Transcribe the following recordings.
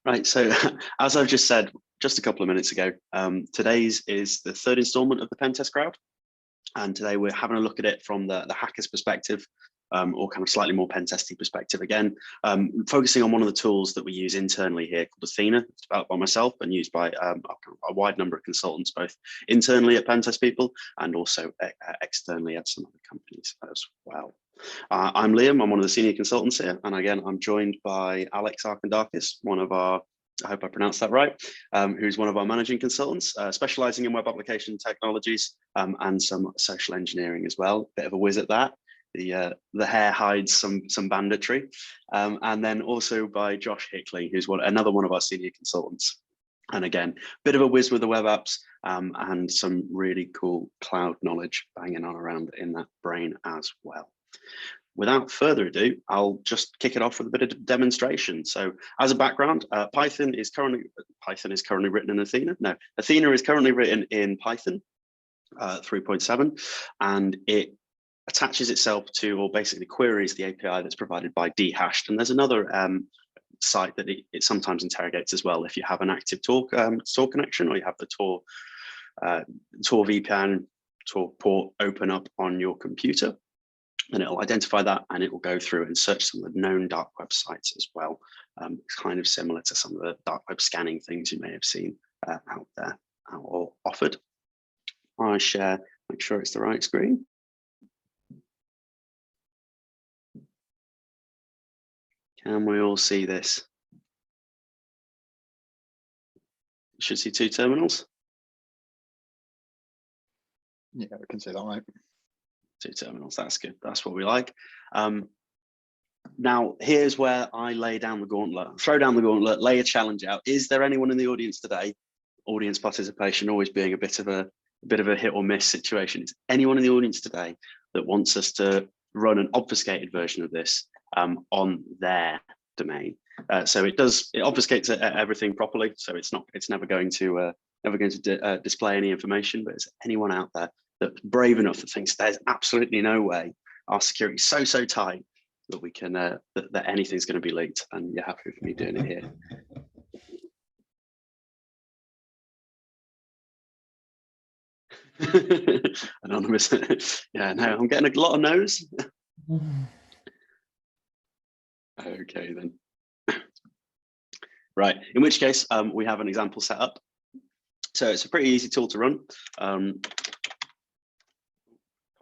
Right, so as I've just said just a couple of minutes ago, today's is the third installment of the Pentest Crowd. And today we're having a look at it from the hacker's perspective, or kind of slightly more pen testing perspective again, focusing on one of the tools that we use internally here called Athena. It's developed by myself and used by a wide number of consultants, both internally at Pentest People and also externally at some other companies as well. I'm Liam, I'm one of the senior consultants here. And again, I'm joined by Alex Arkandakis, one of our, I hope I pronounced that right, who's one of our managing consultants, specializing in web application technologies and some social engineering as well. Bit of a whiz at that. The hair hides some banditry. And then also by Josh Hickley, who's another one of our senior consultants. And again, bit of a whiz with the web apps and some really cool cloud knowledge banging on around in that brain as well. Without further ado, I'll just kick it off with a bit of demonstration. So as a background, Python is currently written in Athena. No, Athena is currently written in Python 3.7, and it attaches itself to, or basically queries the API that's provided by Dhashed. And there's another site that it sometimes interrogates as well. If you have an active Tor connection, or you have the Tor VPN, Tor port open up on your computer, and it'll identify that, and it will go through and search some of the known dark web sites as well. Kind of similar to some of the dark web scanning things you may have seen out there or offered. I share, make sure it's the right screen. Can we all see this? You should see two terminals. Yeah, we can see that, right? Two terminals, that's good. That's what we like. Now, here's where I lay down the gauntlet, throw down the gauntlet, lay a challenge out. Is there anyone in the audience today? Audience participation always being a bit of a hit or miss situation. Is anyone in the audience today that wants us to run an obfuscated version of this on their domain? So it obfuscates everything properly. So it's never going to display any information. But is anyone out there that's brave enough that thinks there's absolutely no way our security is so tight that we can that anything's going to be leaked, and you're happy with me doing it here? Anonymous. Yeah, no, I'm getting a lot of no's. Okay then. Right, in which case we have an example set up. So it's a pretty easy tool to run.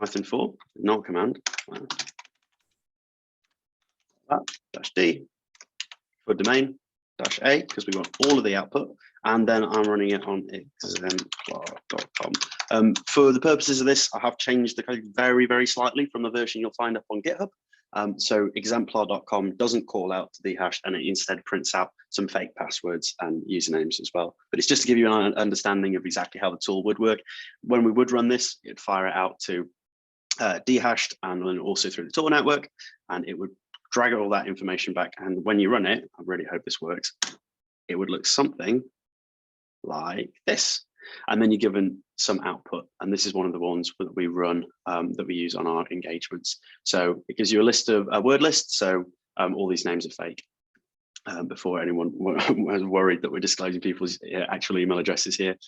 Python 4, not command. -d for domain -a, because we want all of the output. And then I'm running it on exemplar.com. For the purposes of this, I have changed the code very, very slightly from the version you'll find up on GitHub. So exemplar.com doesn't call out to Dhashed, and it instead prints out some fake passwords and usernames as well. But it's just to give you an understanding of exactly how the tool would work. When we would run this, it'd fire it out to Dhashed and then also through the tool network, and it would drag all that information back. And when you run it, I really hope this works, it would look something like this. And then you're given some output. And this is one of the ones that we run, that we use on our engagements. So it gives you a list of a word list. So all these names are fake. Before anyone was worried that we're disclosing people's actual email addresses here.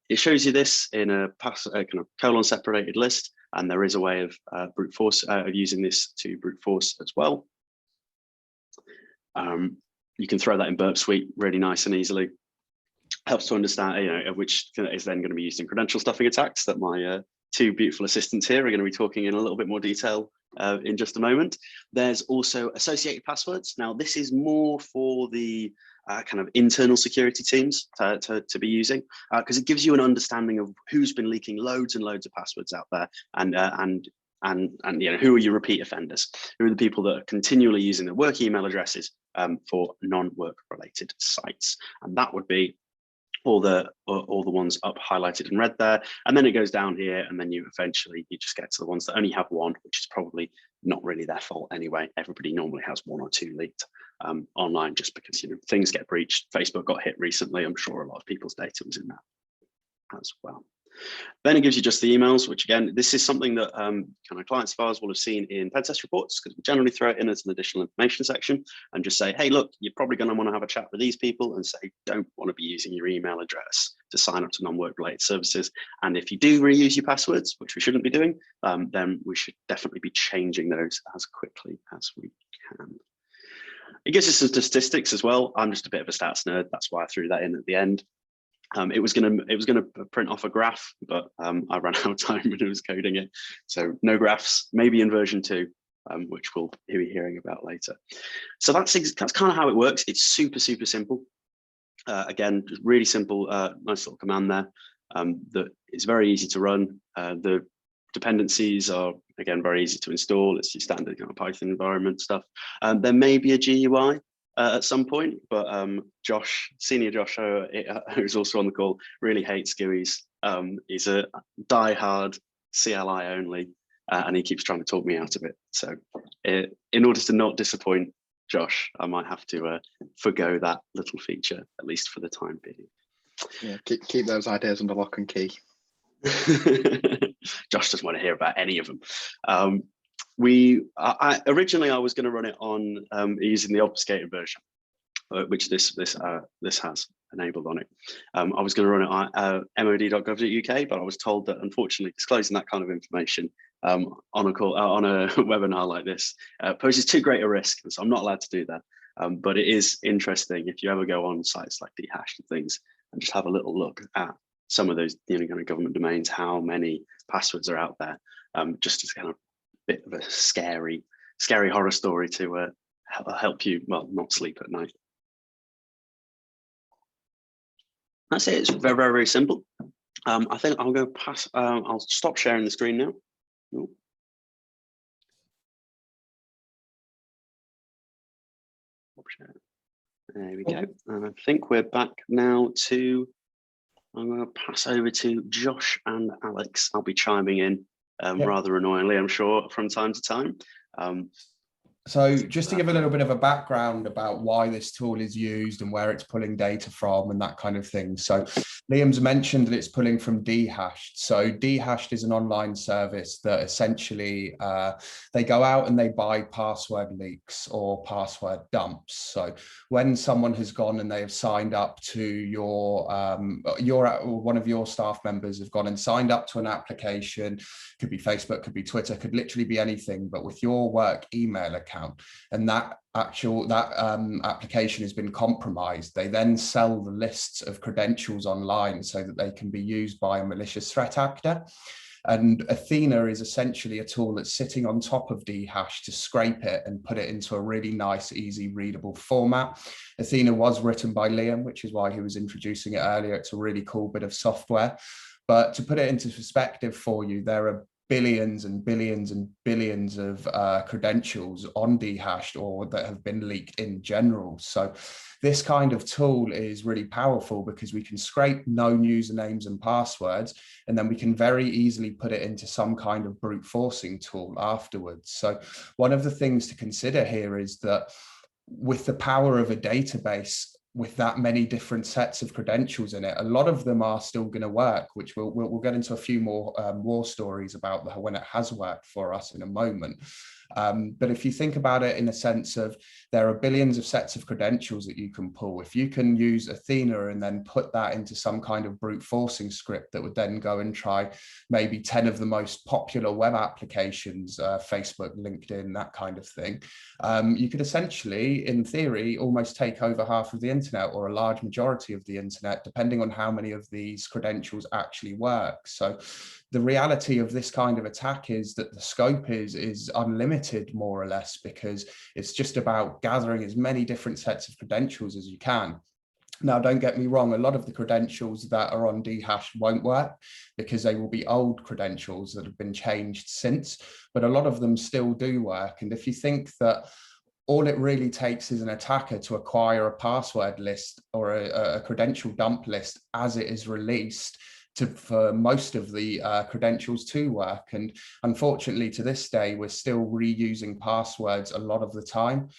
It shows you this in a kind of colon separated list. And there is a way of brute force, of using this to brute force as well. You can throw that in Burp Suite really nice and easily. Helps to understand, which is then going to be used in credential stuffing attacks that my two beautiful assistants here are going to be talking in a little bit more detail in just a moment. There's also associated passwords. Now, this is more for the kind of internal security teams to be using, because it gives you an understanding of who's been leaking loads and loads of passwords out there, and who are your repeat offenders, who are the people that are continually using their work email addresses for non-work related sites, and that would be all the ones up highlighted in red there. And then it goes down here, and then you just get to the ones that only have one, which is probably not really their fault anyway. Everybody normally has one or two leaked online, just because things get breached. Facebook got hit recently. I'm sure a lot of people's data was in that as well. Then it gives you just the emails, which again, this is something that kind of clients of ours will have seen in pen test reports, because we generally throw it in as an additional information section and just say, hey, look, you're probably going to want to have a chat with these people and say, don't want to be using your email address to sign up to non-work related services. And if you do reuse your passwords, which we shouldn't be doing, then we should definitely be changing those as quickly as we can. It gives us some statistics as well. I'm just a bit of a stats nerd. That's why I threw that in at the end. It was gonna print off a graph, but I ran out of time when I was coding it. So no graphs, maybe in version 2, which we'll be hearing about later. So that's kind of how it works. It's super simple. Again, just really simple, nice little command there. That is very easy to run. The dependencies are, again, very easy to install. It's your standard kind of Python environment stuff. There may be a GUI at some point, but Josh, senior Josh, who's also on the call, really hates GUIs. He's a diehard CLI only, and he keeps trying to talk me out of it. So in order to not disappoint Josh, I might have to forgo that little feature, at least for the time being. Yeah, keep those ideas under lock and key. Josh doesn't want to hear about any of them. Originally I was going to run it on using the obfuscated version, which this has enabled on it. I was going to run it on mod.gov.uk, but I was told that unfortunately disclosing that kind of information on a webinar like this poses too great a risk, and so I'm not allowed to do that. But it is interesting if you ever go on sites like Dhash and things and just have a little look at some of those kind of government domains, how many passwords are out there, just as kind of bit of a scary horror story to help you, well, not sleep at night. That's it. It's very simple. I think I'll go past. I'll stop sharing the screen now. Ooh. There we go. And I think we're back now to. I'm going to pass over to Josh and Alex. I'll be chiming in rather annoyingly, I'm sure, from time to time. So just to give a little bit of a background about why this tool is used and where it's pulling data from and that kind of thing. So Liam's mentioned that it's pulling from Dhash. So Dhash is an online service that essentially they go out and they buy password leaks or password dumps. So when someone has gone and they have signed up to your one of your staff members have gone and signed up to an application, could be Facebook, could be Twitter, could literally be anything, but with your work email account, and that application has been compromised, they then sell the lists of credentials online so that they can be used by a malicious threat actor. And Athena is essentially a tool that's sitting on top of Dhash to scrape it and put it into a really nice, easy, readable format. Athena was written by Liam, which is why he was introducing it earlier. It's a really cool bit of software. But to put it into perspective for you, there are billions and billions and billions of credentials on Dhash or that have been leaked in general. So this kind of tool is really powerful because we can scrape known usernames and passwords, and then we can very easily put it into some kind of brute forcing tool afterwards. So one of the things to consider here is that with the power of a database, with that many different sets of credentials in it, a lot of them are still going to work, which we'll get into a few more war stories about when it has worked for us in a moment. But if you think about it in a sense of there are billions of sets of credentials that you can pull, if you can use Athena and then put that into some kind of brute forcing script that would then go and try maybe 10 of the most popular web applications, Facebook, LinkedIn, that kind of thing, you could essentially, in theory, almost take over half of the internet or a large majority of the internet, depending on how many of these credentials actually work. So the reality of this kind of attack is that the scope is unlimited, more or less, because it's just about gathering as many different sets of credentials as you can. Now, don't get me wrong, a lot of the credentials that are on Dhash won't work because they will be old credentials that have been changed since, but a lot of them still do work. And if you think that all it really takes is an attacker to acquire a password list or a credential dump list as it is released, for most of the credentials to work. And unfortunately, to this day, we're still reusing passwords a lot of the time.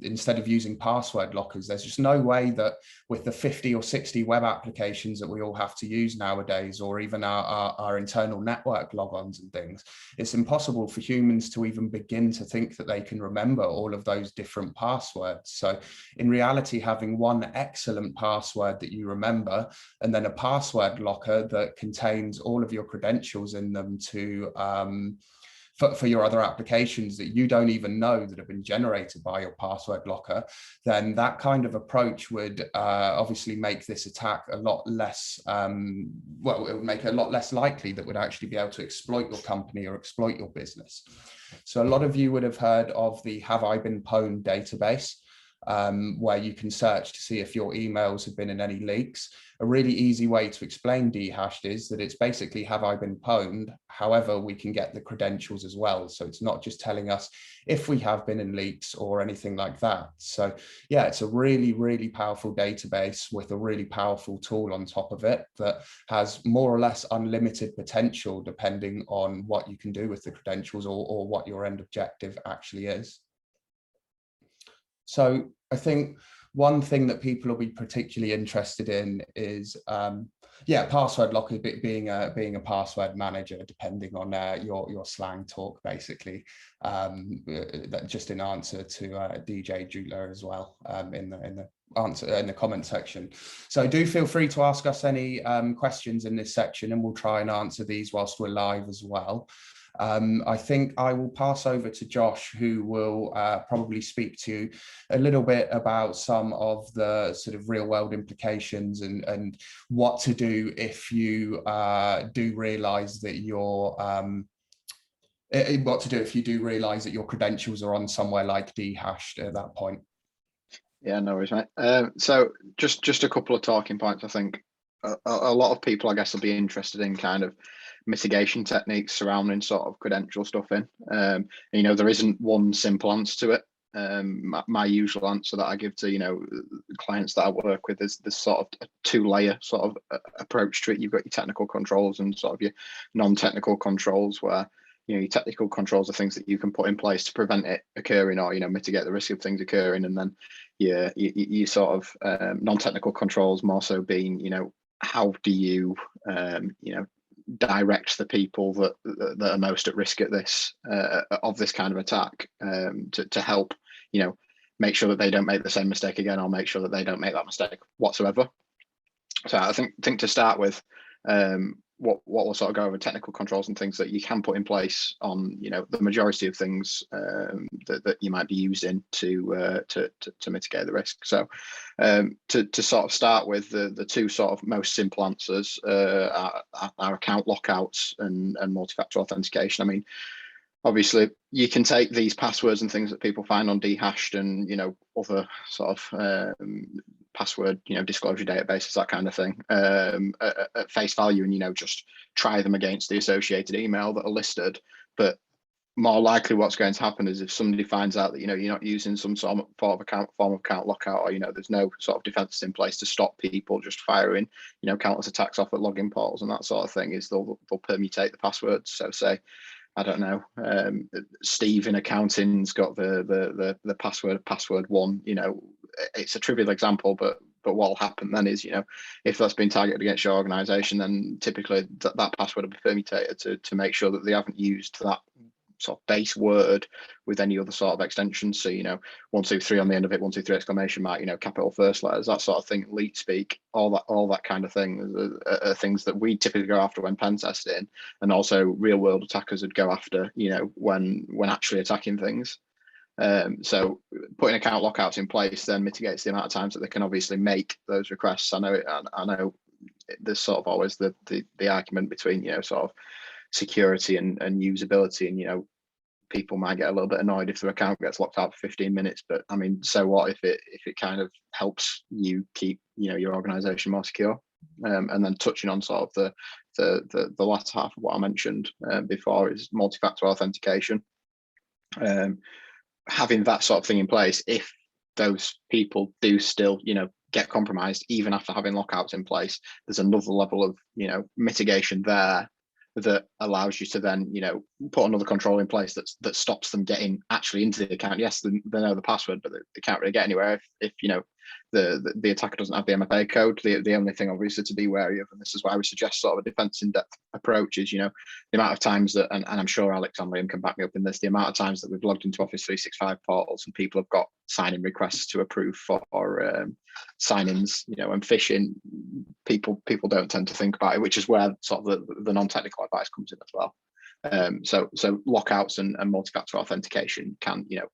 Instead of using password lockers, there's just no way that with the 50 or 60 web applications that we all have to use nowadays, or even our internal network logons and things, it's impossible for humans to even begin to think that they can remember all of those different passwords. So in reality, having one excellent password that you remember, and then a password locker that contains all of your credentials in them to for your other applications that you don't even know that have been generated by your password locker, then that kind of approach would obviously make this attack a lot less, well, it would make it a lot less likely that would actually be able to exploit your company or exploit your business. So a lot of you would have heard of the Have I Been Pwned database, where you can search to see if your emails have been in any leaks. A really easy way to explain dehashed is that it's basically have I been pwned, however we can get the credentials as well. So it's not just telling us if we have been in leaks or anything like that. So yeah, it's a really, really powerful database with a really powerful tool on top of it that has more or less unlimited potential depending on what you can do with the credentials or what your end objective actually is. So I think one thing that people will be particularly interested in is, password locker being a password manager, depending on your slang talk, basically. That just in answer to DJ Jutler as well in the comment section. So do feel free to ask us any questions in this section, and we'll try and answer these whilst we're live as well. I think I will pass over to Josh, who will probably speak to you a little bit about some of the sort of real world implications and what to do if you do realise that your credentials are on somewhere like dehashed at that point. Yeah, no worries, mate. So just a couple of talking points. I think a lot of people, I guess, will be interested in kind of mitigation techniques surrounding sort of credential stuffing. You know, there isn't one simple answer to it. My usual answer that I give to, you know, clients that I work with is this sort of a two-layer sort of approach to it. You've got your technical controls and sort of your non-technical controls, where, you know, your technical controls are things that you can put in place to prevent it occurring or, you know, mitigate the risk of things occurring. And then you sort of non-technical controls more so being, you know, how do you, you know, direct the people that are most at risk at this of this kind of attack to help, you know, make sure that they don't make the same mistake again, or make sure that they don't make that mistake whatsoever. So I think to start with, what we'll sort of go over technical controls and things that you can put in place on, you know, the majority of things that you might be using to mitigate the risk. So to sort of start with, the two sort of most simple answers are account lockouts and multi-factor authentication. I mean, obviously you can take these passwords and things that people find on dehashed and, you know, other sort of password, you know, disclosure databases, that kind of thing, at face value, and, you know, just try them against the associated email that are listed. But more likely what's going to happen is if somebody finds out that, you know, you're not using some sort of form of account lockout, or, you know, there's no sort of defenses in place to stop people just firing, you know, countless attacks off at login portals and that sort of thing, is they'll permutate the passwords. So say, I don't know, Steve in accounting's got the password one, you know, it's a trivial example, but what will happen then is, you know, if that's been targeted against your organization, then typically that password will be permutated to make sure that they haven't used that sort of base word with any other sort of extension. So, you know, 123 on the end of it, 123 exclamation mark, you know, capital first letters, that sort of thing, leet speak, all that kind of thing are things that we typically go after when pen testing, and also real world attackers would go after, you know, when actually attacking things. So putting account lockouts in place then mitigates the amount of times that they can obviously make those requests. I know there's sort of always the argument between, you know, sort of security and usability, and, you know, people might get a little bit annoyed if their account gets locked out for 15 minutes, but I mean, so what if it kind of helps you keep, you know, your organization more secure. And then touching on sort of the last half of what I mentioned before is multi-factor authentication. Having that sort of thing in place, if those people do still, you know, get compromised even after having lockouts in place, there's another level of, you know, mitigation there that allows you to then, you know, put another control in place that stops them getting actually into the account. Yes, they know the password, but they can't really get anywhere if you know, the attacker doesn't have the MFA code. The only thing obviously to be wary of, and this is why we suggest sort of a defense in depth approach, is, you know, the amount of times that, and I'm sure Alex and Liam can back me up in this, the amount of times that we've logged into Office 365 portals and people have got sign-in requests to approve for sign-ins, you know, and phishing. People don't tend to think about it, which is where sort of the non-technical advice comes in as well. So lockouts and multi-factor authentication can, you know,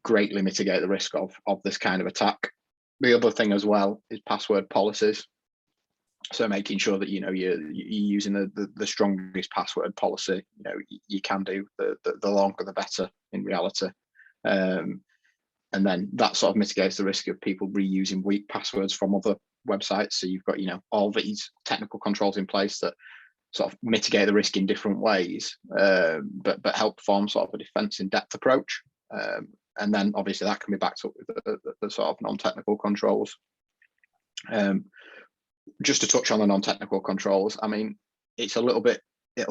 greatly mitigate the risk of this kind of attack. The other thing as well is password policies. So making sure that, you know, you're using the strongest password policy, you know, you can do, the longer the better in reality. And then that sort of mitigates the risk of people reusing weak passwords from other websites. So you've got, you know, all these technical controls in place that sort of mitigate the risk in different ways, but help form sort of a defense in depth approach. And then obviously that can be backed up with the sort of non-technical controls. Just to touch on the non-technical controls, I mean, it'll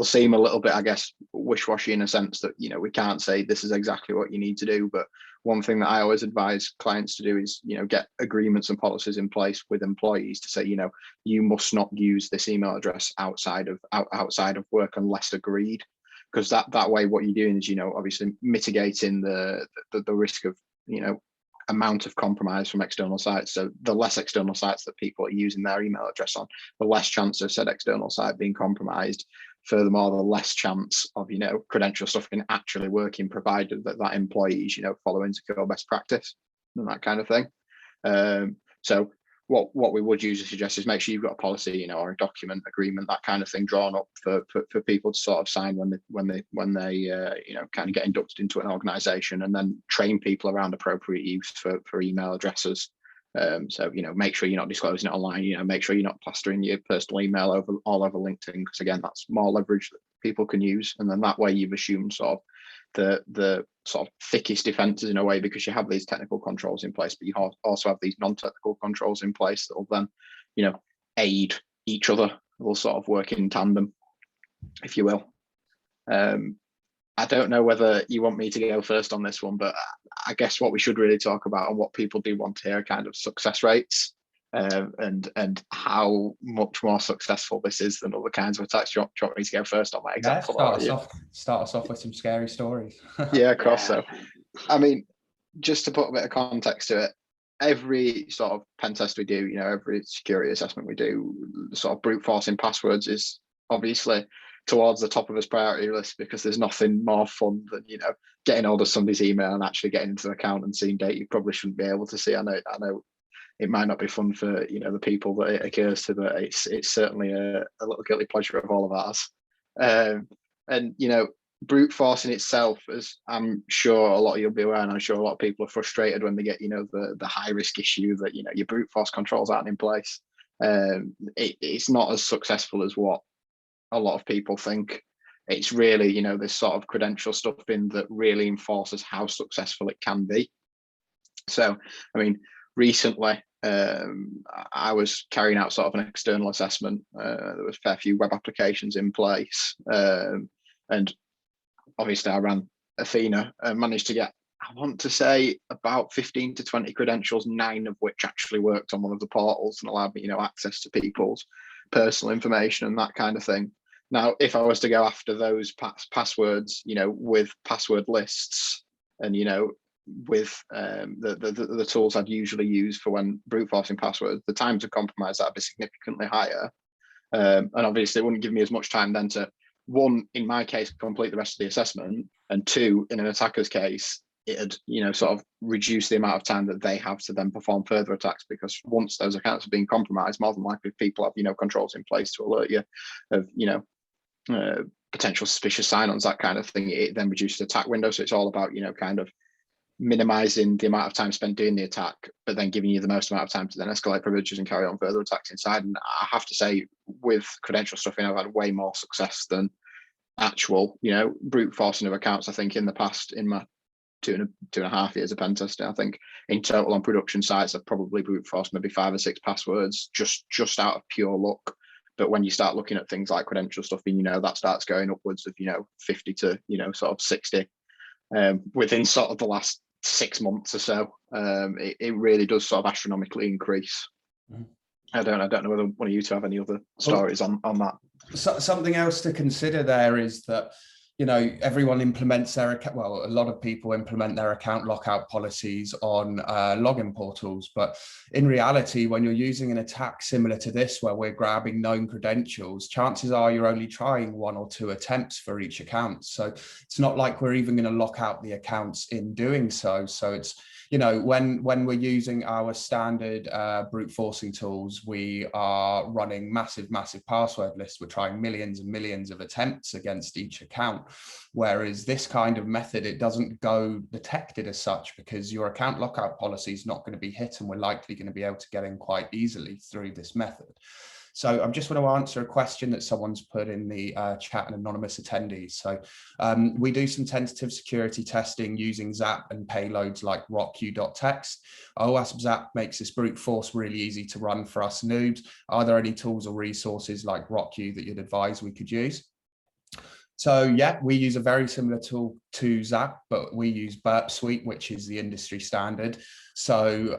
seem a little bit, I guess, wish-washy in a sense that, you know, we can't say this is exactly what you need to do. But one thing that I always advise clients to do is, you know, get agreements and policies in place with employees to say, you know, you must not use this email address outside of work unless agreed. Because that way what you're doing is, you know, obviously mitigating the risk of, you know, amount of compromise from external sites. So the less external sites that people are using their email address on, the less chance of said external site being compromised. Furthermore, the less chance of, you know, credential stuffing actually working, provided that employees, you know, following secure best practice and that kind of thing. So what we would usually suggest is make sure you've got a policy, you know, or a document, agreement, that kind of thing drawn up for people to sort of sign when they you know, kind of get inducted into an organization, and then train people around appropriate use for email addresses. So, you know, make sure you're not disclosing it online, you know, make sure you're not plastering your personal email all over LinkedIn, because again, that's more leverage that people can use. And then that way you've assumed sort of the sort of thickest defenses in a way, because you have these technical controls in place, but you also have these non-technical controls in place that will then, you know, aid each other. Will sort of work in tandem, if you will. I don't know whether you want me to go first on this one, but I guess what we should really talk about, and what people do want to hear, kind of success rates, and how much more successful this is than other kinds of attacks. Do you want me to go first on my example? Yeah, start us off with some scary stories. Yeah, of course. So, I mean, just to put a bit of context to it, every sort of pen test we do, you know, every security assessment we do, sort of brute forcing passwords is obviously towards the top of his priority list, because there's nothing more fun than, you know, getting hold of somebody's email and actually getting into the account and seeing data you probably shouldn't be able to see. I know it might not be fun for, you know, the people that it occurs to, but it's certainly a little guilty pleasure of all of ours. And, you know, brute forcing itself, as I'm sure a lot of you'll be aware, and I'm sure a lot of people are frustrated when they get, you know, the high risk issue that, you know, your brute force controls aren't in place. It's not as successful as what a lot of people think. It's really, you know, this sort of credential stuffing that really enforces how successful it can be. So, I mean, recently, I was carrying out sort of an external assessment. There was a fair few web applications in place, and obviously I ran Athena and managed to get, I want to say, about 15 to 20 credentials, 9 of which actually worked on one of the portals and allowed me, you know, access to people's personal information and that kind of thing. Now, if I was to go after those passwords, you know, with password lists, and, you know, with the tools I'd usually use for when brute forcing passwords, the time to compromise that would be significantly higher. And obviously it wouldn't give me as much time then to, one, in my case, complete the rest of the assessment, and two, in an attacker's case, it'd, you know, sort of reduce the amount of time that they have to then perform further attacks, because once those accounts have been compromised, more than likely people have, you know, controls in place to alert you of, you know, potential suspicious sign-ons, that kind of thing. It then reduces the attack window. So it's all about, you know, kind of minimizing the amount of time spent doing the attack, but then giving you the most amount of time to then escalate privileges and carry on further attacks inside. And I have to say, with credential stuffing, I've had way more success than actual, you know, brute forcing of accounts. I think in the past, in my two and a half years of pen testing. I think in total on production sites, I've probably brute forced maybe 5 or 6 passwords just out of pure luck. But when you start looking at things like credential stuffing, that starts going upwards of 50 to sort of 60 within sort of the last 6 months or so. It really does sort of astronomically increase. I don't know whether one of you two have any other stories on that. So, something else to consider there is that everyone implements their account. Well, a lot of people implement their account lockout policies on login portals, but in reality, when you're using an attack similar to this, where we're grabbing known credentials, chances are you're only trying 1 or 2 attempts for each account. So it's not like we're even going to lock out the accounts in doing so. So it's when we're using our standard brute forcing tools, we are running massive password lists. We're trying millions and millions of attempts against each account. Whereas this kind of method, it doesn't go detected as such, because your account lockout policy is not going to be hit, and we're likely going to be able to get in quite easily through this method. So I just want to answer a question that someone's put in the chat, an anonymous attendee. So we do some tentative security testing using Zap and payloads like rockq.txt. OWASP Zap makes this brute force really easy to run for us noobs. Are there any tools or resources like rockq that you'd advise we could use? So yeah, we use a very similar tool to Zap, but we use Burp Suite, which is the industry standard. So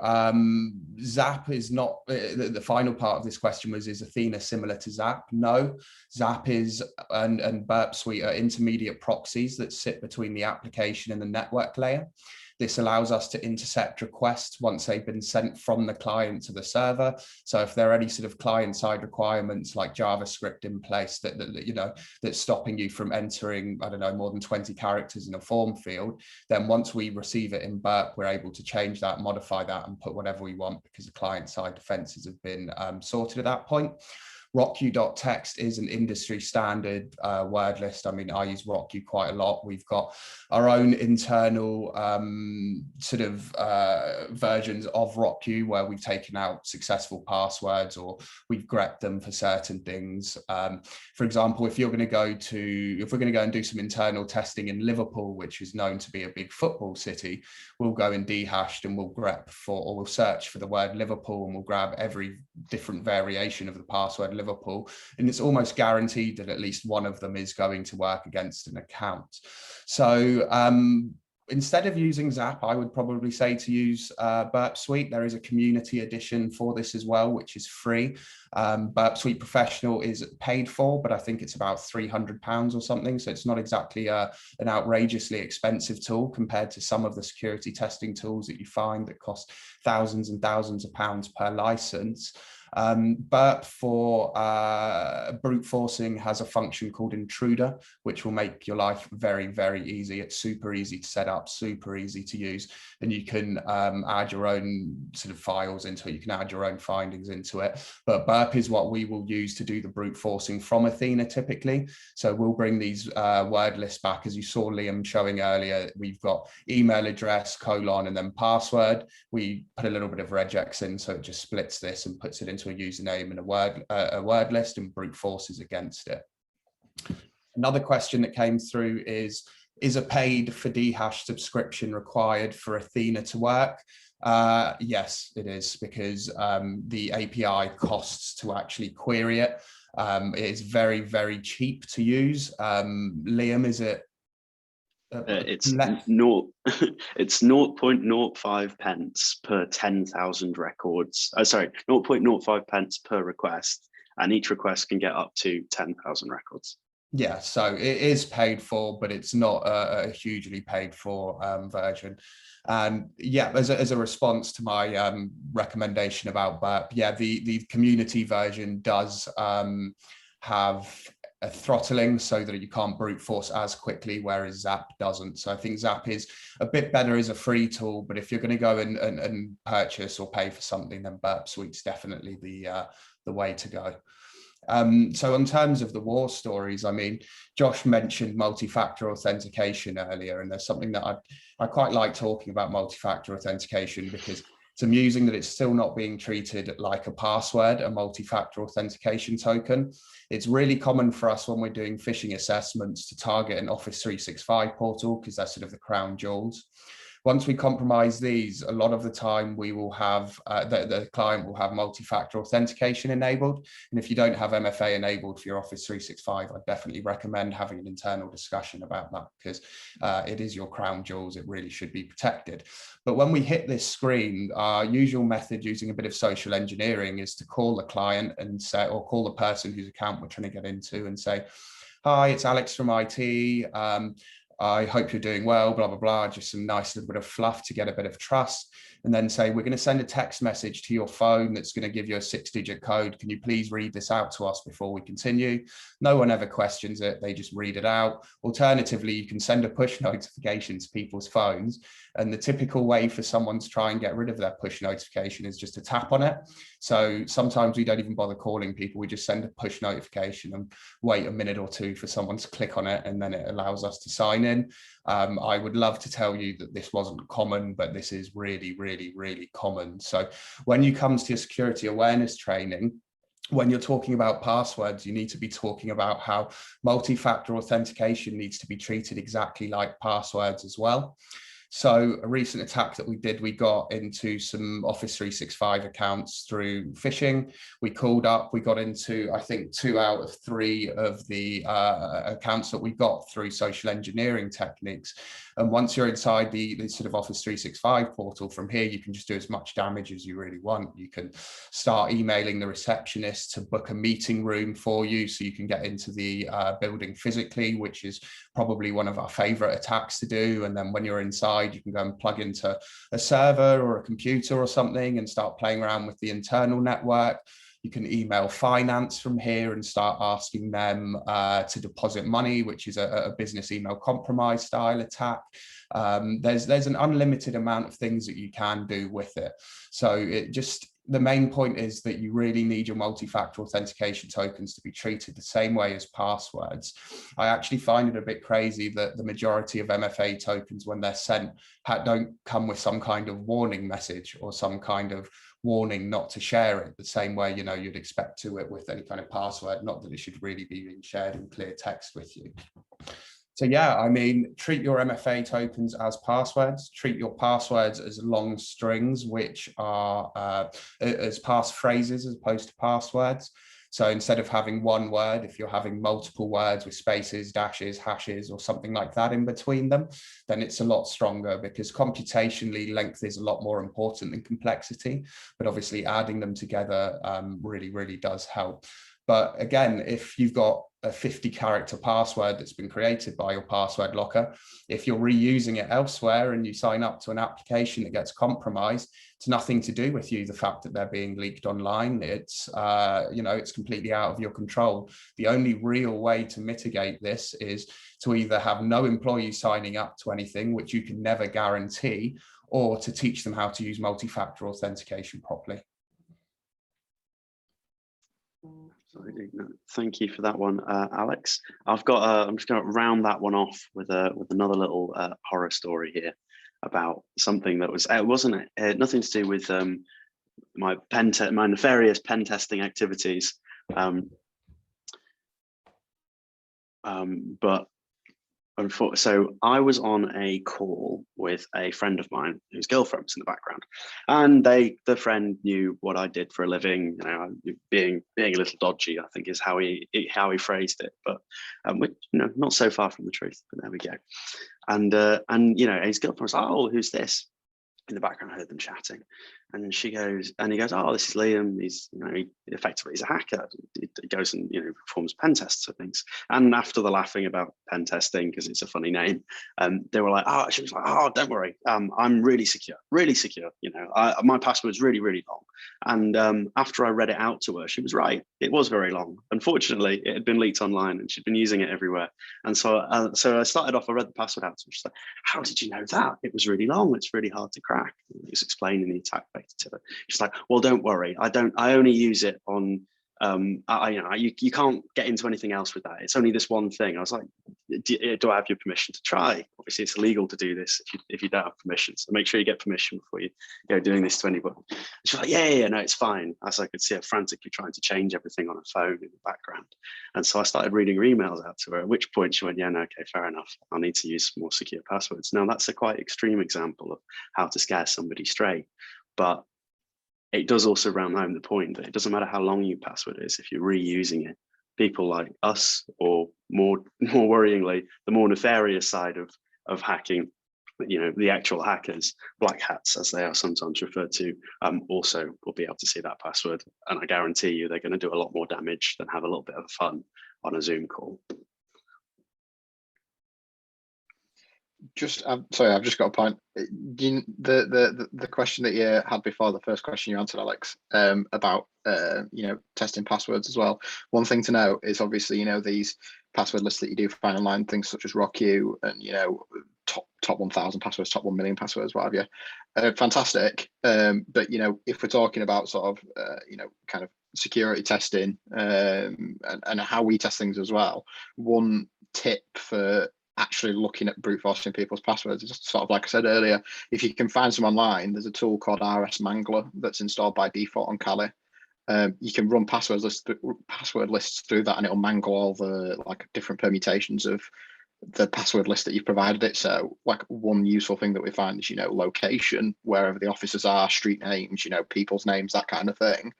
Zap is not, the final part of this question was, is Athena similar to Zap? No, Zap is, and Burp Suite are intermediate proxies that sit between the application and the network layer. This allows us to intercept requests once they've been sent from the client to the server. So if there are any sort of client-side requirements like JavaScript in place that's stopping you from entering, I don't know, more than 20 characters in a form field, then once we receive it in Burp, we're able to change that, modify that, and put whatever we want, because the client-side defenses have been sorted at that point. rockq.txt is an industry standard word list. I mean, I use rockq quite a lot. We've got our own internal versions of rockq where we've taken out successful passwords, or we've grepped them for certain things. For example, if we're going to go and do some internal testing in Liverpool, which is known to be a big football city, we'll go in dehashed and we'll grep for, or we'll search for the word Liverpool, and we'll grab every different variation of the password Liverpool, and it's almost guaranteed that at least one of them is going to work against an account. So instead of using Zap, I would probably say to use Burp Suite. There is a community edition for this as well, which is free. Burp Suite Professional is paid for, but I think it's about £300 or something. So it's not exactly an outrageously expensive tool compared to some of the security testing tools that you find that cost thousands and thousands of pounds per license. Burp for brute forcing has a function called intruder, which will make your life very, very easy. It's super easy to set up, super easy to use, and you can add your own sort of files into it. You can add your own findings into it. But Burp is what we will use to do the brute forcing from Athena typically. So we'll bring these word lists back, as you saw Liam showing earlier. We've got email address, colon, and then password. We put a little bit of regex in, so it just splits this and puts it into a username and a word list, and brute forces against it. Another question that came through is a paid for dehash subscription required for Athena to work? Yes, it is, because the API costs to actually query it. It is very, very cheap to use. Liam, is it? It's 0.05 pence per 10,000 records. Sorry, 0.05 pence per request, and each request can get up to 10,000 records. Yeah, so it is paid for, but it's not a hugely paid for version. And yeah, as a response to my recommendation about Burp, yeah, the community version does have a throttling so that you can't brute force as quickly, whereas Zap doesn't. So I think Zap is a bit better as a free tool, but if you're going to go and purchase or pay for something, then Burp Suite's definitely the way to go. So in terms of the war stories, I mean, Josh mentioned multi-factor authentication earlier, and there's something that I quite like talking about multi-factor authentication, because It's amusing that it's still not being treated like a password, a multi-factor authentication token. It's really common for us when we're doing phishing assessments to target an Office 365 portal because they're sort of the crown jewels. Once we compromise these, a lot of the time we will have, the client will have multi-factor authentication enabled. And if you don't have MFA enabled for your Office 365, I definitely recommend having an internal discussion about that because it is your crown jewels. It really should be protected. But when we hit this screen, our usual method using a bit of social engineering is to call the client and say, or call the person whose account we're trying to get into and say, hi, it's Alex from IT. I hope you're doing well, blah, blah, blah, just some nice little bit of fluff to get a bit of trust. And then say, we're going to send a text message to your phone that's going to give you a 6-digit code. Can you please read this out to us before we continue? No one ever questions it. They just read it out. Alternatively, you can send a push notification to people's phones. And the typical way for someone to try and get rid of their push notification is just to tap on it. So sometimes we don't even bother calling people. We just send a push notification and wait a minute or two for someone to click on it. And then it allows us to sign in. I would love to tell you that this wasn't common, but this is really, really, really common. So when you come to your security awareness training, when you're talking about passwords, you need to be talking about how multi-factor authentication needs to be treated exactly like passwords as well. So a recent attack that we did, we got into some Office 365 accounts through phishing. We called up, we got into, I think, 2 out of 3 of the accounts that we got through social engineering techniques. And once you're inside the sort of Office 365 portal, from here, you can just do as much damage as you really want. You can start emailing the receptionist to book a meeting room for you so you can get into the building physically, which is probably one of our favorite attacks to do. And then when you're inside, you can go and plug into a server or a computer or something and start playing around with the internal network. You can email finance from here and start asking them to deposit money, which is a business email compromise style attack. There's an unlimited amount of things that you can do with it. So the main point is that you really need your multi-factor authentication tokens to be treated the same way as passwords. I actually find it a bit crazy that the majority of MFA tokens, when they're sent, don't come with some kind of warning message or some kind of warning not to share it the same way, you know, you'd expect to it with any kind of password, not that it should really be being shared in clear text with you. So yeah, I mean, treat your MFA tokens as passwords, treat your passwords as long strings, which are as passphrases as opposed to passwords. So instead of having one word, if you're having multiple words with spaces, dashes, hashes, or something like that in between them, then it's a lot stronger because computationally length is a lot more important than complexity, but obviously adding them together really, really does help. But again, if you've got a 50-character password that's been created by your password locker, if you're reusing it elsewhere and you sign up to an application that gets compromised, it's nothing to do with you, the fact that they're being leaked online. It's, you know, it's completely out of your control. The only real way to mitigate this is to either have no employees signing up to anything, which you can never guarantee, or to teach them how to use multi-factor authentication properly. Thank you for that one, Alex. I've got. I'm just going to round that one off with another little horror story here about something that was. It wasn't nothing to do with my nefarious pen testing activities, but. So I was on a call with a friend of mine whose girlfriend was in the background, and the friend knew what I did for a living. You know, being a little dodgy, I think is how he phrased it, but which, you know, not so far from the truth. But there we go. And you know, his girlfriend was like, "Oh, who's this?" In the background, I heard them chatting, and then he goes, "Oh, this is Liam. He's, you know, effectively he's a hacker. He goes and, you know, performs pen tests and things." And after the laughing about pen testing because it's a funny name, they were like, "Oh," she was like, "Oh, don't worry. I'm really secure. You know, my password's really, really long." And after I read it out to her, she was right. It was very long. Unfortunately, it had been leaked online, and she'd been using it everywhere. And so I started off. I read the password out to her. She's like, "How did you know that? It was really long. It's really hard to crack." He was explaining the attack vector to her. She's like, "Well, don't worry. I only use it on You can't get into anything else with that. It's only this one thing. I was like, do I have your permission to try? Obviously, it's illegal to do this if you don't have permission. So make sure you get permission before you go doing this to anybody. And she's like, yeah, no, it's fine. As I could see her frantically trying to change everything on her phone in the background. And so I started reading her emails out to her, at which point she went, yeah, no, okay, fair enough. I'll need to use more secure passwords. Now, that's a quite extreme example of how to scare somebody straight. But it does also round home the point that it doesn't matter how long your password is, if you're reusing it, people like us, or more worryingly, the more nefarious side of hacking, the actual hackers, black hats as they are sometimes referred to, also will be able to see that password. And I guarantee you they're going to do a lot more damage than have a little bit of fun on a Zoom call. Sorry, I've just got a point. The question that you had before, the first question you answered, Alex, about testing passwords as well. One thing to know is obviously these password lists that you do find online, things such as RockU and top 1,000 passwords, top 1 million passwords, what have you. Fantastic, but if we're talking about sort of kind of security testing and how we test things as well, one tip for actually looking at brute forcing people's passwords is just sort of like I said earlier, if you can find some online, there's a tool called RS Mangler that's installed by default on Kali. You can run password lists through that, and it'll mangle all the different permutations of the password list that you've provided it. So one useful thing that we find is location, wherever the offices are, street names, people's names, that kind of thing.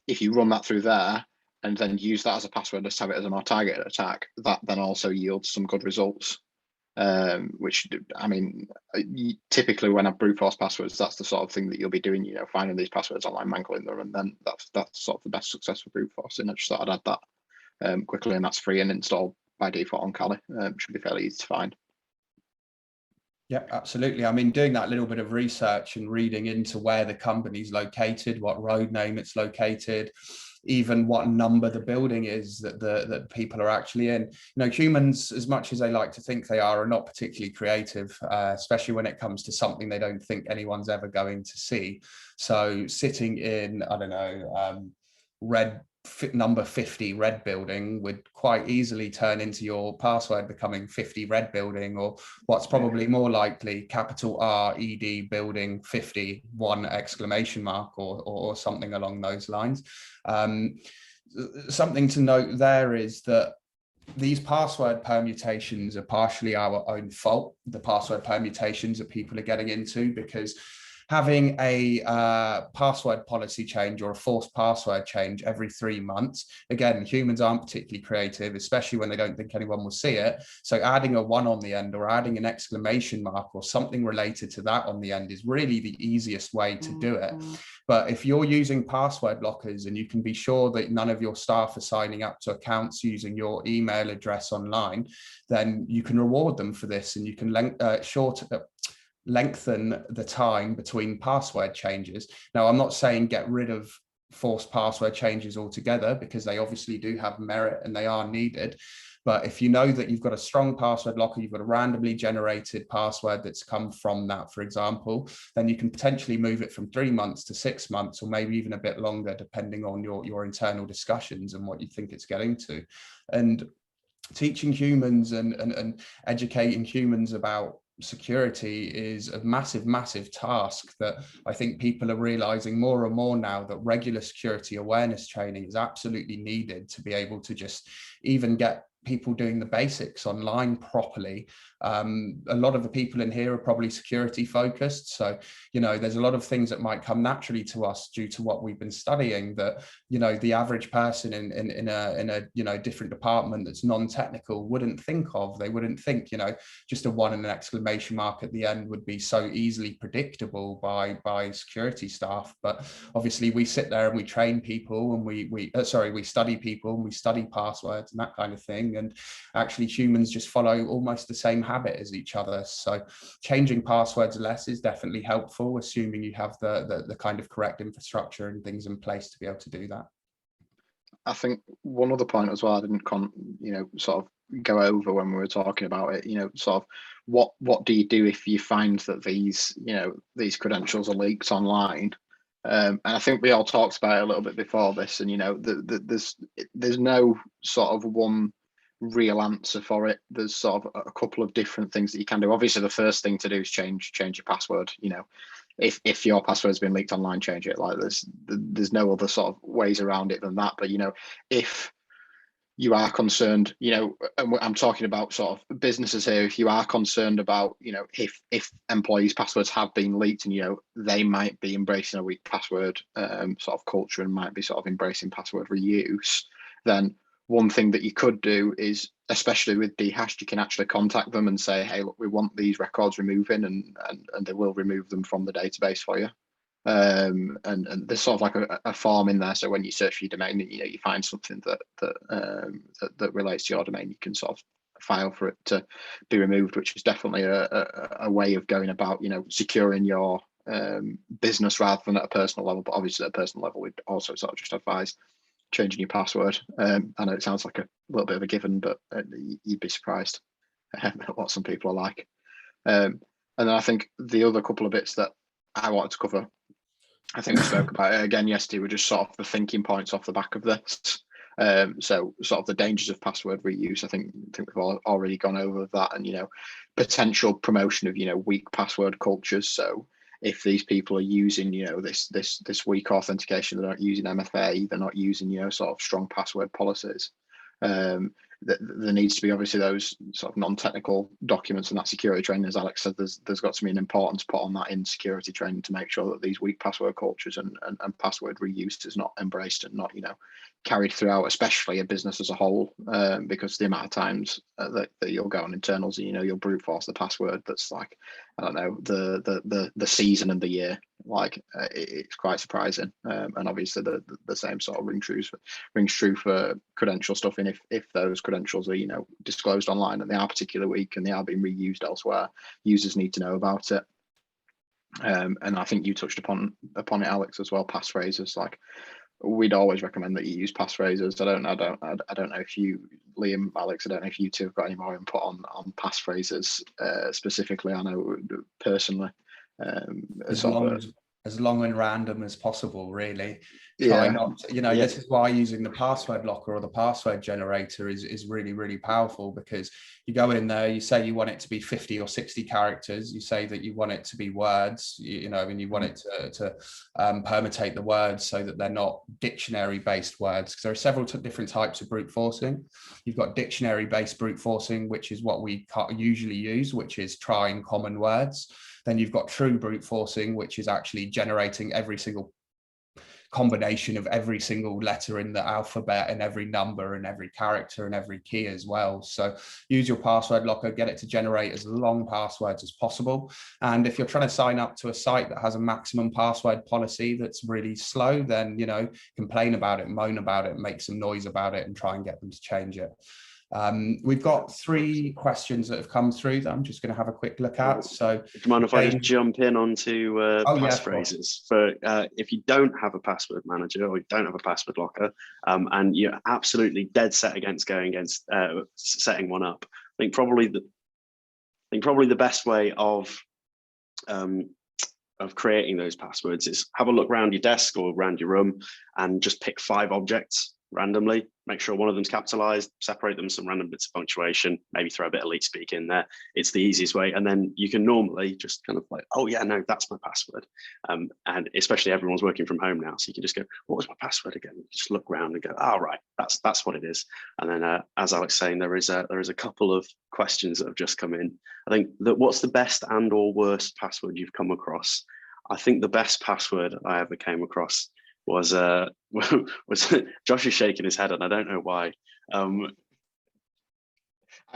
If you run that through there and then use that as a password list, have it as a more targeted attack, that then also yields some good results. Which, I mean, typically when I brute force passwords, that's the sort of thing that you'll be doing, finding these passwords online, mangling them, and then that's sort of the best success for brute forcing. I just thought I'd add that quickly, and that's free and installed by default on Kali. Should be fairly easy to find. Yeah, absolutely. I mean, doing that little bit of research and reading into where the company's located, what road name it's located, even what number the building is that people are actually in. Humans, as much as they like to think they are not particularly creative, especially when it comes to something they don't think anyone's ever going to see. So sitting in, I don't know, number 50 red building would quite easily turn into your password becoming 50 red building, or what's probably more likely, capital RED building 50 1 exclamation mark, or something along those lines. Something to note there is that these password permutations are partially our own fault, the password permutations that people are getting into, because having a password policy change or a forced password change every 3 months, again, humans aren't particularly creative, especially when they don't think anyone will see it. So adding a 1 on the end or adding an exclamation mark or something related to that on the end is really the easiest way to do it. But if you're using password blockers and you can be sure that none of your staff are signing up to accounts using your email address online, then you can reward them for this, and you can lengthen the time between password changes. Now, I'm not saying get rid of forced password changes altogether, because they obviously do have merit and they are needed. But if you know that you've got a strong password locker, you've got a randomly generated password that's come from that, for example, then you can potentially move it from 3 months to 6 months, or maybe even a bit longer, depending on your internal discussions and what you think it's getting to. And teaching humans and educating humans about security is a massive task that I think people are realizing more and more now, that regular security awareness training is absolutely needed to be able to just even get people doing the basics online properly. A lot of the people in here are probably security focused, so there's a lot of things that might come naturally to us due to what we've been studying that the average person in a different department that's non-technical wouldn't think of. They wouldn't think just a 1 and an exclamation mark at the end would be so easily predictable by security staff. But obviously we sit there and we train people, and we study people, and we study passwords and that kind of thing, and actually humans just follow almost the same habit as each other. So changing passwords less is definitely helpful, assuming you have the kind of correct infrastructure and things in place to be able to do that. I think one other point as well, I didn't sort of go over when we were talking about it, sort of what do you do if you find that these credentials are leaked online? And I think we all talked about it a little bit before this, and you know, there's no sort of one real answer for it. There's sort of a couple of different things that you can do. Obviously, the first thing to do is change your password. You know, if your password's been leaked online, change it. Like there's no other sort of ways around it than that. But you know, if you are concerned, you know, and I'm talking about sort of businesses here, if you are concerned about, you know, if employees' passwords have been leaked and, you know, they might be embracing a weak password sort of culture and might be sort of embracing password reuse, then one thing that you could do is, especially with Dhashed, you can actually contact them and say, hey, look, we want these records removing, and they will remove them from the database for you. And there's sort of like a form in there, so when you search for your domain, you know, you find something that relates to your domain, you can sort of file for it to be removed, which is definitely a way of going about, you know, securing your business rather than at a personal level. But obviously at a personal level, we'd also sort of just advise changing your password. I know it sounds like a little bit of a given, but you'd be surprised at what some people are like. And then I think the other couple of bits that I wanted to cover, I think we spoke about it again yesterday, were just sort of the thinking points off the back of this. So sort of the dangers of password reuse. I think we've already gone over that, and, you know, potential promotion of, you know, weak password cultures. So if these people are using, you know, this weak authentication, they're not using MFA, they're not using, you know, sort of strong password policies. There needs to be obviously those sort of non-technical documents and that security training. As Alex said, there's got to be an importance put on that in security training to make sure that these weak password cultures and password reuse is not embraced and not, you know, carried throughout, especially a business as a whole, because the amount of times that you'll go on internals and, you know, you'll brute force the password that's like, I don't know, the season and the year. Like it's quite surprising, and obviously the same sort of rings true for credential stuff. And if those credentials are, you know, disclosed online and they are particularly weak and they are being reused elsewhere, users need to know about it. And I think you touched upon it, Alex, as well. Passphrases, like we'd always recommend that you use passphrases. I don't know if you, Liam, Alex, I don't know if you two have got any more input on passphrases specifically. I know personally. As long and random as possible, really. Try not to, you know, this is why using the password locker or the password generator is really, really powerful, because you go in there, you say you want it to be 50 or 60 characters, you say that you want it to be words, you know, and you want it to permutate the words so that they're not dictionary based words, because there are several different types of brute forcing. You've got dictionary based brute forcing, which is what we usually use, which is trying common words. Then you've got true brute forcing, which is actually generating every single combination of every single letter in the alphabet and every number and every character and every key as well. So use your password locker, get it to generate as long passwords as possible. And if you're trying to sign up to a site that has a maximum password policy that's really slow, then, you know, complain about it, moan about it, make some noise about it and try and get them to change it. We've got 3 questions that have come through that I'm just going to have a quick look at. So, do you mind if I just jump in onto passphrases? For if you don't have a password manager or you don't have a password locker, and you're absolutely dead set against going against setting one up, I think probably the best way of creating those passwords is have a look around your desk or around your room and just pick 5 objects randomly, make sure one of them's capitalized, separate them some random bits of punctuation, maybe throw a bit of leet speak in there. It's the easiest way. And then you can normally just kind of like, oh yeah, no, that's my password. And especially everyone's working from home now, so you can just go, what was my password again? Just look around and go, oh right, that's what it is. And then as Alex saying, there is a couple of questions that have just come in. I think that what's the best and or worst password you've come across? I think the best password I ever came across was Josh is shaking his head and I don't know why. I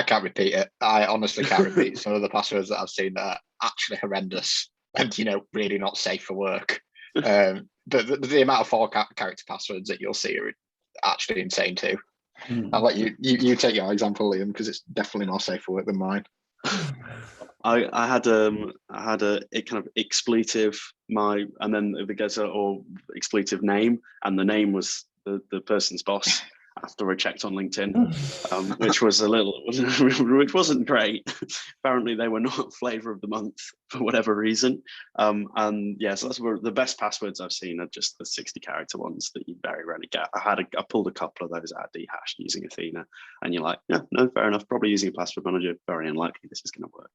can't repeat it. I honestly can't repeat some of the passwords that I've seen that are actually horrendous and, you know, really not safe for work. But the amount of 4-character passwords that you'll see are actually insane too. I'll let you take your example, Liam, because it's definitely more safe for work than mine. I had a kind of expletive and then the expletive name, and the name was the person's boss, after I checked on LinkedIn, which was which wasn't great. Apparently they were not flavor of the month for whatever reason. And yeah, so that's where the best passwords I've seen are just the 60-character ones that you very rarely get. I pulled a couple of those out of DHash using Athena, and you're like, yeah, no, fair enough. Probably using a password manager, very unlikely this is going to work.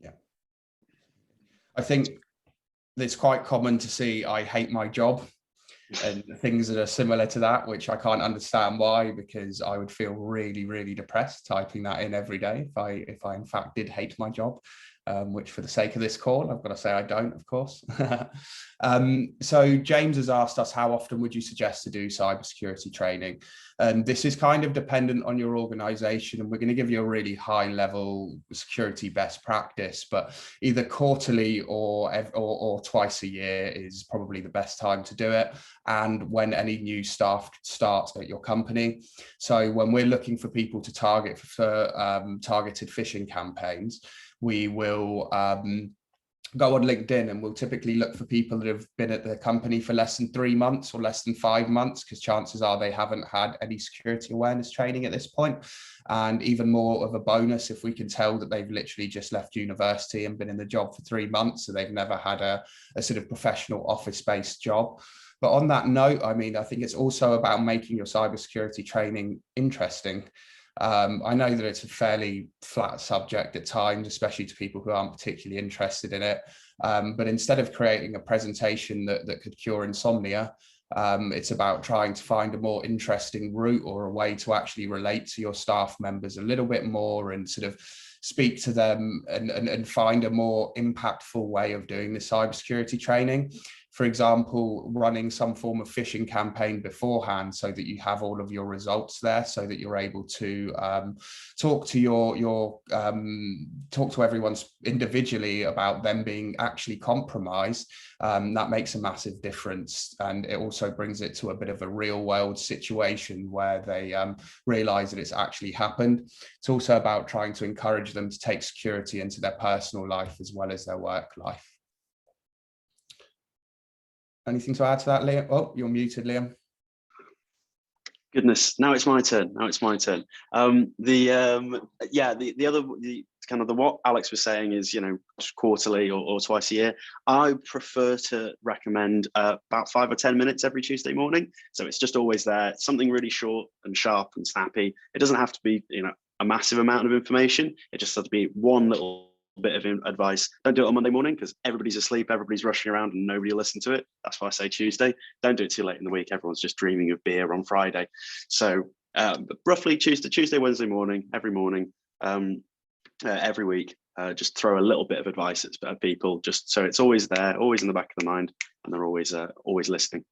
Yeah, I think it's quite common to see "I hate my job" and things that are similar to that, which I can't understand why, because I would feel really, really depressed typing that in every day if I in fact did hate my job, which for the sake of this call, I've got to say I don't, of course. So James has asked us, how often would you suggest to do cybersecurity training? And this is kind of dependent on your organization, and we're going to give you a really high level security best practice, but either quarterly or twice a year is probably the best time to do it, and when any new staff start at your company. So when we're looking for people to target for targeted phishing campaigns, we will go on LinkedIn, and we'll typically look for people that have been at the company for less than 3 months or less than 5 months, because chances are they haven't had any security awareness training at this point. And even more of a bonus if we can tell that they've literally just left university and been in the job for 3 months, so they've never had a sort of professional office-based job. But on that note, I mean, I think it's also about making your cybersecurity training interesting. I know that it's a fairly flat subject at times, especially to people who aren't particularly interested in it. But instead of creating a presentation that could cure insomnia, it's about trying to find a more interesting route or a way to actually relate to your staff members a little bit more and sort of speak to them and find a more impactful way of doing the cybersecurity training. For example, running some form of phishing campaign beforehand so that you have all of your results there, so that you're able to talk to everyone individually about them being actually compromised. That makes a massive difference, and it also brings it to a bit of a real world situation where they realize that it's actually happened. It's also about trying to encourage them to take security into their personal life as well as their work life. Anything to add to that, Liam? Oh, you're muted, Liam. Goodness, now it's my turn. What Alex was saying is, just quarterly or twice a year. I prefer to recommend about 5 or 10 minutes every Tuesday morning. So it's just always there, something really short and sharp and snappy. It doesn't have to be, a massive amount of information. It just has to be one little bit of advice. Don't do it on Monday morning because everybody's asleep, everybody's rushing around and nobody will listen to it. That's why I say Tuesday. Don't do it too late in the week. Everyone's just dreaming of beer on Friday. So roughly Tuesday, Wednesday morning, every morning, every week, just throw a little bit of advice at people, just so it's always there, always in the back of the mind, and they're always listening.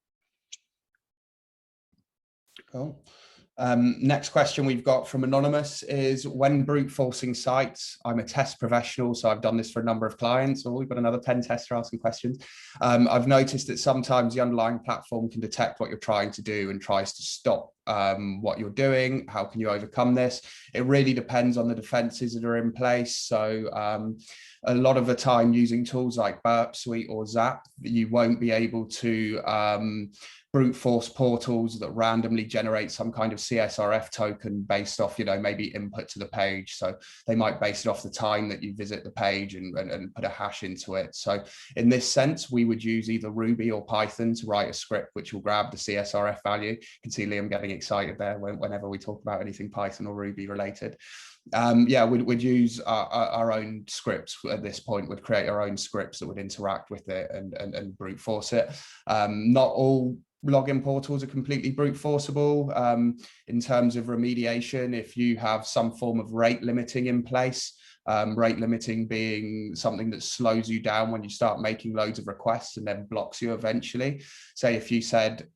Cool. Next question we've got from Anonymous is, when brute forcing sites, I'm a test professional, so I've done this for a number of clients. We've got another pen tester asking questions. I've noticed that sometimes the underlying platform can detect what you're trying to do and tries to stop what you're doing. How can you overcome this? It really depends on the defenses that are in place. So a lot of the time, using tools like Burp Suite or Zap, you won't be able to brute force portals that randomly generate some kind of CSRF token based off, maybe input to the page. So they might base it off the time that you visit the page and put a hash into it. So in this sense, we would use either Ruby or Python to write a script which will grab the CSRF value. You can see Liam getting excited there whenever we talk about anything Python or Ruby related. We'd use our own scripts at this point. We'd create our own scripts that would interact with it and brute force it. Not all login portals are completely brute forceable. In terms of remediation, if you have some form of rate limiting in place, rate limiting being something that slows you down when you start making loads of requests and then blocks you eventually. Say if you said,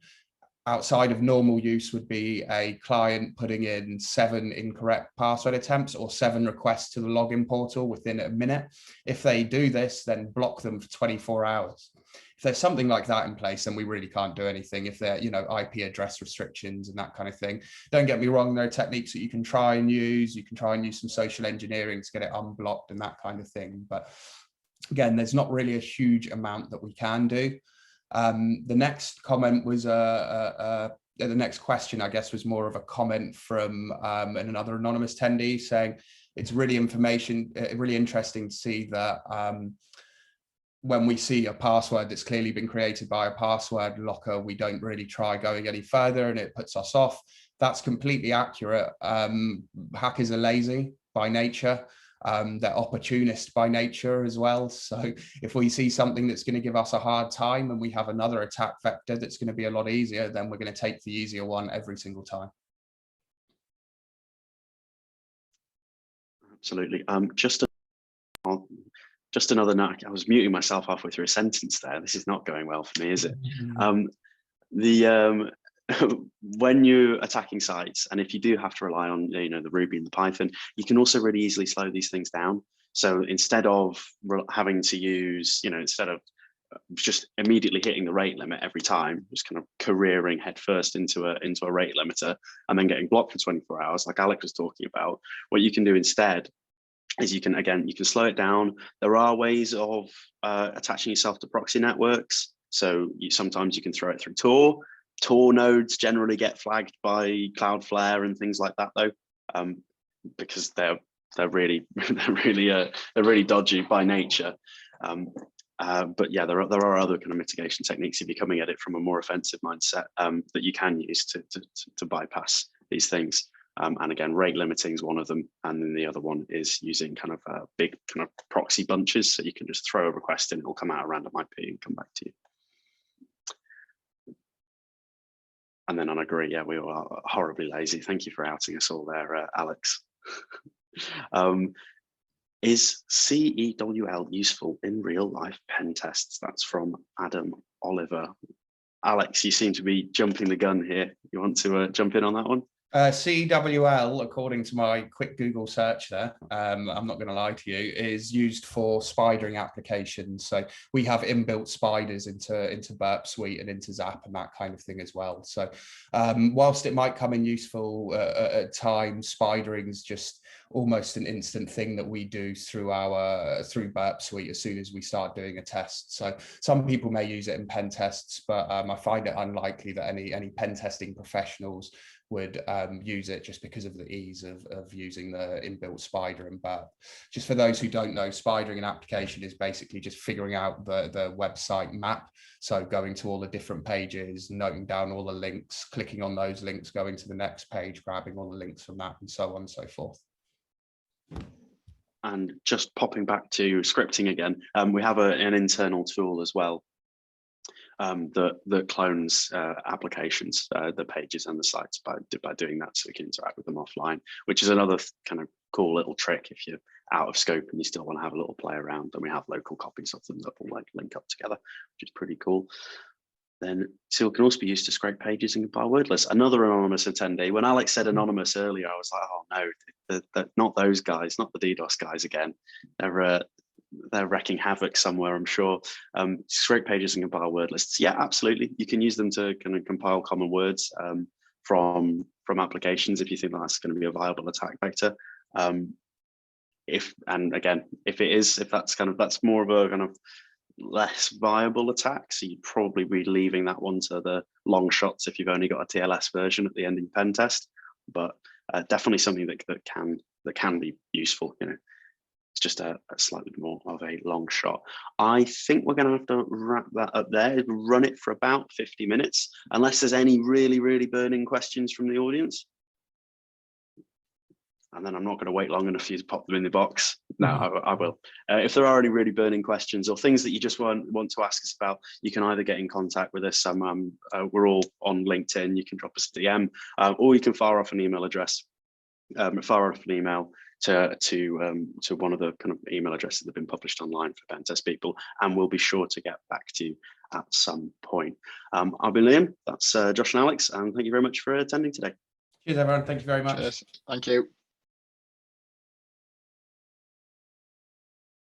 outside of normal use would be a client putting in 7 incorrect password attempts or 7 requests to the login portal within a minute. If they do this, then block them for 24 hours. If there's something like that in place, then we really can't do anything. If they're, IP address restrictions and that kind of thing. Don't get me wrong, there are techniques that you can try and use. You can try and use some social engineering to get it unblocked and that kind of thing. But again, there's not really a huge amount that we can do. The next comment was a the next question, I guess, was more of a comment from another anonymous attendee saying it's really interesting to see that when we see a password that's clearly been created by a password locker, we don't really try going any further and it puts us off. That's completely accurate. Hackers are lazy by nature. They're opportunist by nature as well. So if we see something that's going to give us a hard time and we have another attack vector that's going to be a lot easier, then we're going to take the easier one every single time. Absolutely. Just another note. I was muting myself halfway through a sentence there. This is not going well for me, is it? When you're attacking sites, and if you do have to rely on the Ruby and the Python, you can also really easily slow these things down. So instead of having to use, instead of just immediately hitting the rate limit every time, just kind of careering headfirst into a rate limiter and then getting blocked for 24 hours, like Alex was talking about, what you can do instead is you can slow it down. There are ways of attaching yourself to proxy networks. So sometimes you can throw it through Tor. Tor nodes generally get flagged by Cloudflare and things like that, though, because they're really dodgy by nature. But yeah, there are other kind of mitigation techniques if you're coming at it from a more offensive mindset that you can use to bypass these things. And again, rate limiting is one of them, and then the other one is using kind of big kind of proxy bunches, so you can just throw a request in, it'll come out a random IP and come back to you. And then on agree, yeah, we are horribly lazy. Thank you for outing us all there, Alex. Is CEWL useful in real life pen tests? That's from Adam Oliver. Alex, you seem to be jumping the gun here. You want to jump in on that one? CWL, according to my quick Google search there, I'm not going to lie to you, is used for spidering applications. So we have inbuilt spiders into Burp Suite and into Zap and that kind of thing as well. So whilst it might come in useful at times, spidering is just almost an instant thing that we do through Burp Suite as soon as we start doing a test. So some people may use it in pen tests, but I find it unlikely that any pen testing professionals would use it just because of the ease of using the inbuilt spider and Burp. Just for those who don't know, spidering an application is basically just figuring out the website map. So going to all the different pages, noting down all the links, clicking on those links, going to the next page, grabbing all the links from that, and so on and so forth. And just popping back to scripting again, we have an internal tool as well that clones applications, the pages and the sites by doing that, so we can interact with them offline, which is another kind of cool little trick if you're out of scope and you still want to have a little play around. And we have local copies of them that will like link up together, which is pretty cool. Then Seal can also be used to scrape pages and compile word lists. Another anonymous attendee. When Alex said anonymous earlier, I was like, oh no, they're not those guys, not the DDoS guys again. They're wrecking havoc somewhere, I'm sure. Scrape pages and compile word lists. Yeah, absolutely. You can use them to kind of compile common words from applications if you think that's going to be a viable attack vector. If that's more of a kind of less viable attack, so you'd probably be leaving that one to the long shots if you've only got a TLS version at the end of your pen test. But definitely something that can be useful. It's just a slightly more of a long shot. I think we're going to have to wrap that up there. Run it for about 50 minutes, unless there's any really, really burning questions from the audience. And then I'm not going to wait long enough for you to pop them in the box. No, I will. If there are any really burning questions or things that you just want to ask us about, you can either get in contact with us. We're all on LinkedIn. You can drop us a DM, or you can fire off an email address. Fire off an email to one of the kind of email addresses that have been published online for pen test people, and we'll be sure to get back to you at some point. I've been Liam. That's Josh and Alex, and thank you very much for attending today. Cheers, everyone. Thank you very much. Cheers. Thank you.